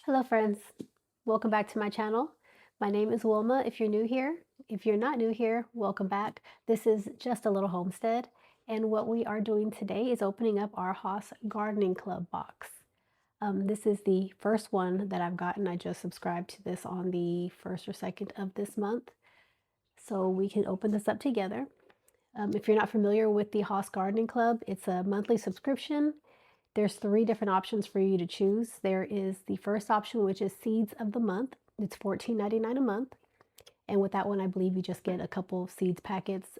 Hello friends, welcome back to my channel. My name is Wilma if you're new here. If you're not new here, welcome back. This is Just a Little Homestead, and what we are doing today is opening up our Haas Gardening Club box. This is the first one that I've gotten. I just subscribed to this on the 1st or 2nd of this month, so we can open this up together. If you're not familiar with the Haas Gardening Club, it's a monthly subscription. There's 3 different options for you to choose. There is the first option, which is Seeds of the Month. It's $14.99 a month. And with that one, I believe you just get a couple of seeds packets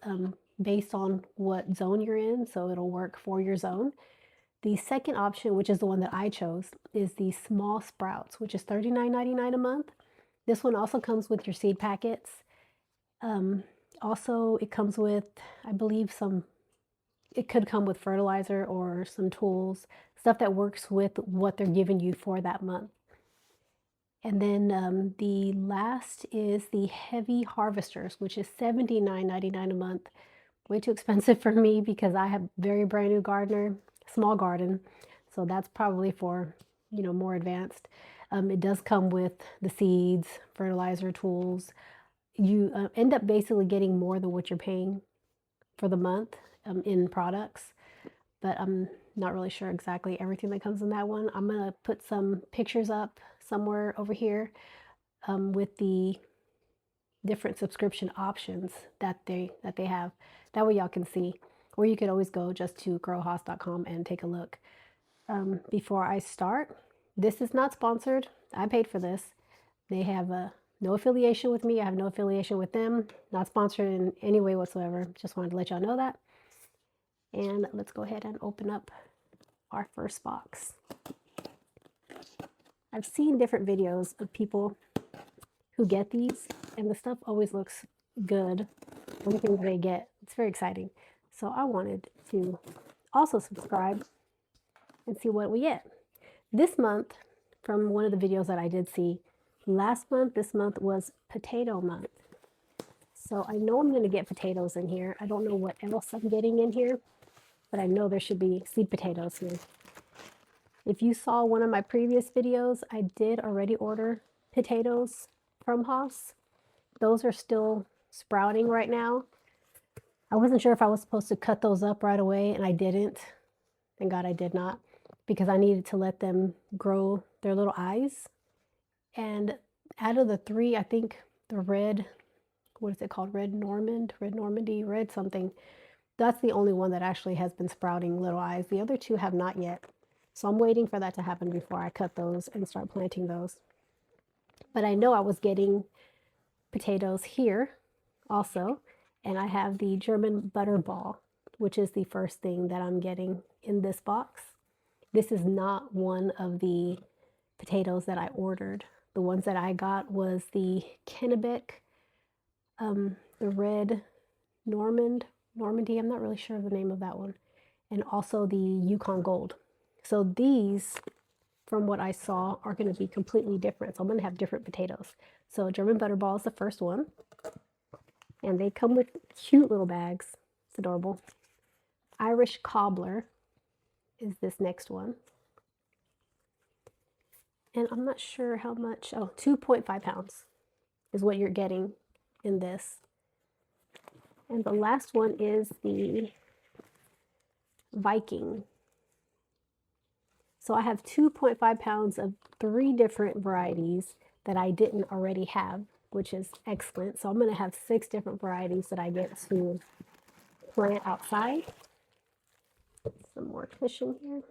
based on what zone you're in, so it'll work for your zone. The second option, which is the one that I chose, is the Small Sprouts, which is $39.99 a month. This one also comes with your seed packets. Also, it comes with, I believe, it could come with fertilizer or some tools, stuff that works with what they're giving you for that month. And then the last is the Heavy Harvesters, which is $79.99 a month. Way too expensive for me because I have very brand new gardener, small garden. So that's probably for, more advanced. It does come with the seeds, fertilizer, tools. You end up basically getting more than what you're paying for the month in products, but I'm not really sure exactly everything that comes in that one. I'm gonna put some pictures up somewhere over here with the different subscription options that they have. That way y'all can see, or you could always go just to growhaas.com and take a look. Before I start, this is not sponsored. I paid for this. They have no affiliation with me. I have no affiliation with them. Not sponsored in any way whatsoever. Just wanted to let y'all know that. And let's go ahead and open up our first box. I've seen different videos of people who get these, and the stuff always looks good. Everything they get, it's very exciting. So I wanted to also subscribe and see what we get. This month, from one of the videos that I did see, this month was potato month. So I know I'm going to get potatoes in here. I don't know what else I'm getting in here, but I know there should be seed potatoes here. If you saw one of my previous videos, I did already order potatoes from Haas. Those are still sprouting right now. I wasn't sure if I was supposed to cut those up right away, and I didn't. Thank God I did not, because I needed to let them grow their little eyes. And out of the 3, I think the red, what is it called? Red Normandy, red something. That's the only one that actually has been sprouting little eyes. The other 2 have not yet. So I'm waiting for that to happen before I cut those and start planting those. But I know I was getting potatoes here also. And I have the German butterball, which is the first thing that I'm getting in this box. This is not one of the potatoes that I ordered. The ones that I got was the Kennebec, the red Normandy. I'm not really sure of the name of that one. And also the Yukon Gold. So these, from what I saw, are going to be completely different. So I'm going to have different potatoes. So German butterball is the first one. And they come with cute little bags. It's adorable. Irish cobbler is this next one. And I'm not sure how much. Oh, 2.5 pounds is what you're getting in this. And the last one is the Viking. So I have 2.5 pounds of 3 different varieties that I didn't already have, which is excellent. So I'm going to have 6 different varieties that I get to plant outside. Some more cushion here.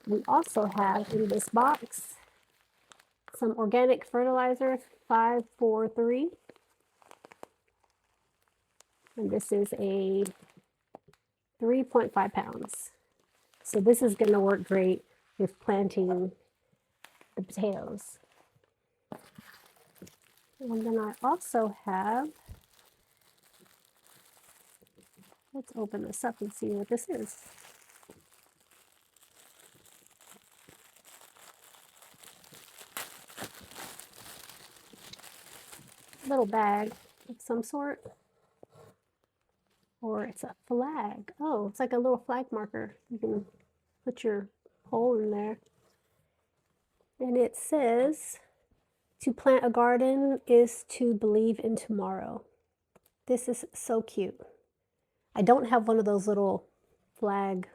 We also have in this box some organic fertilizer, 543. And this is a 3.5 pounds. So this is going to work great with planting the potatoes. And then I also have, let's open this up and see what this is. Little bag of some sort. Or it's a flag. Oh, it's like a little flag marker. You can put your hole in there. And it says, to plant a garden is to believe in tomorrow. This is so cute. I don't have one of those little flag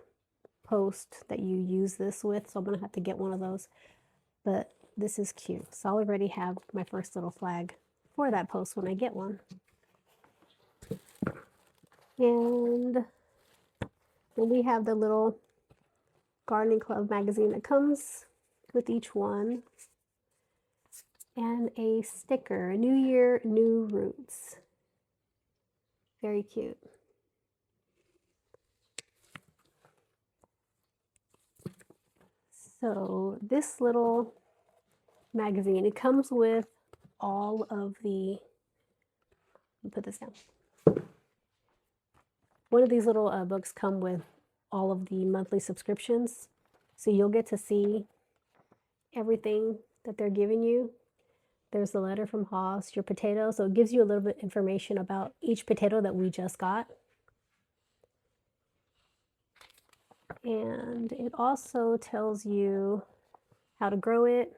posts that you use this with, so I'm gonna have to get one of those. But this is cute. So I already have my first little flag for that post when I get one. And then we have the little Gardening Club magazine that comes with each one. And a sticker, New Year, New Roots. Very cute. So this little magazine, it comes with all of the, let me put this down. One of these little books come with all of the monthly subscriptions. So you'll get to see everything that they're giving you. There's the letter from Haas, your potatoes. So it gives you a little bit of information about each potato that we just got. And it also tells you how to grow it,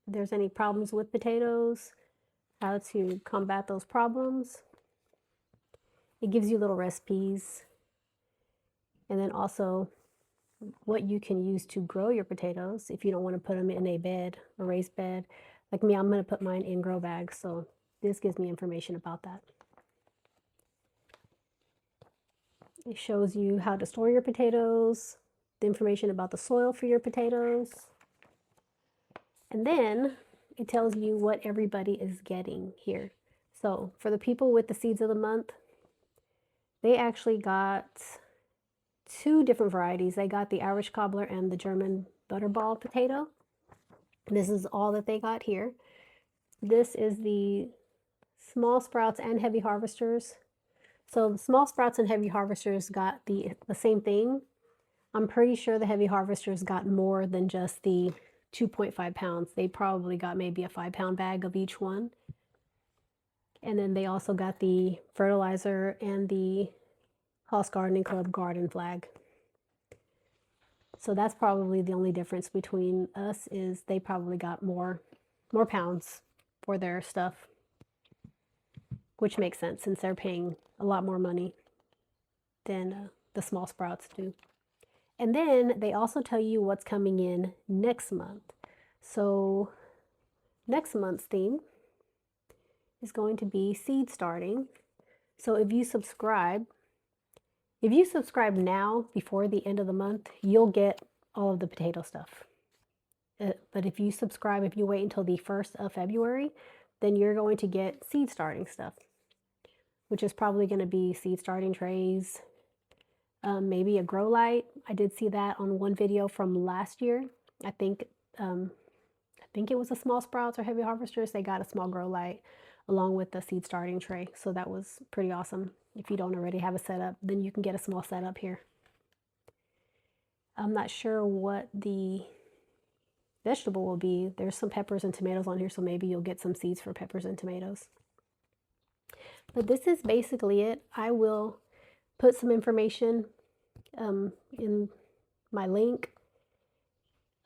if there's any problems with potatoes, how to combat those problems. It gives you little recipes, and then also what you can use to grow your potatoes if you don't want to put them in a bed, a raised bed. Like me, I'm going to put mine in grow bags, so this gives me information about that. It shows you how to store your potatoes, the information about the soil for your potatoes, and then it tells you what everybody is getting here. So for the people with the seeds of the month, they actually got 2 different varieties. They got the Irish cobbler and the German butterball potato. This is all that they got here. This is the small sprouts and heavy harvesters. So the small sprouts and heavy harvesters got the same thing. I'm pretty sure the heavy harvesters got more than just the 2.5 pounds. They probably got maybe a 5-pound bag of each one. And then they also got the fertilizer and the Haas Gardening Club garden flag. So that's probably the only difference between us, is they probably got more pounds for their stuff, which makes sense since they're paying a lot more money than the small sprouts do. And then they also tell you what's coming in next month. So next month's theme is going to be seed starting. So if you subscribe now before the end of the month, you'll get all of the potato stuff. But if you wait until the 1st of February, then you're going to get seed starting stuff, which is probably going to be seed starting trays, maybe a grow light. I did see that on one video from last year. I think it was the small sprouts or heavy harvesters. They got a small grow light along with the seed starting tray. So that was pretty awesome. If you don't already have a setup, then you can get a small setup here. I'm not sure what the vegetable will be. There's some peppers and tomatoes on here, so maybe you'll get some seeds for peppers and tomatoes. But this is basically it. I will put some information in my link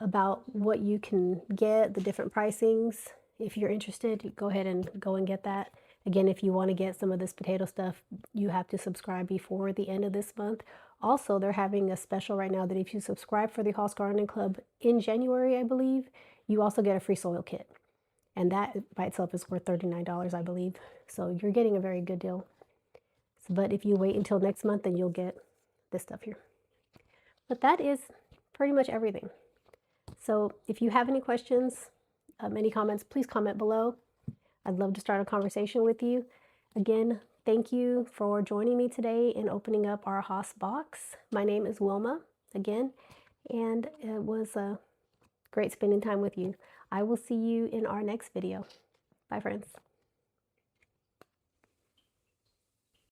about what you can get, the different pricings. If you're interested, go ahead and go and get that. Again, if you want to get some of this potato stuff, you have to subscribe before the end of this month. Also, they're having a special right now that if you subscribe for the Haas Gardening Club in January, I believe, you also get a free soil kit. And that by itself is worth $39, I believe. So you're getting a very good deal. But if you wait until next month, then you'll get this stuff here. But that is pretty much everything. So if you have any questions, any comments, please comment below. I'd love to start a conversation with you. Again, thank you for joining me today in opening up our Haas box. My name is Wilma, again, and it was great spending time with you. I will see you in our next video. Bye, friends.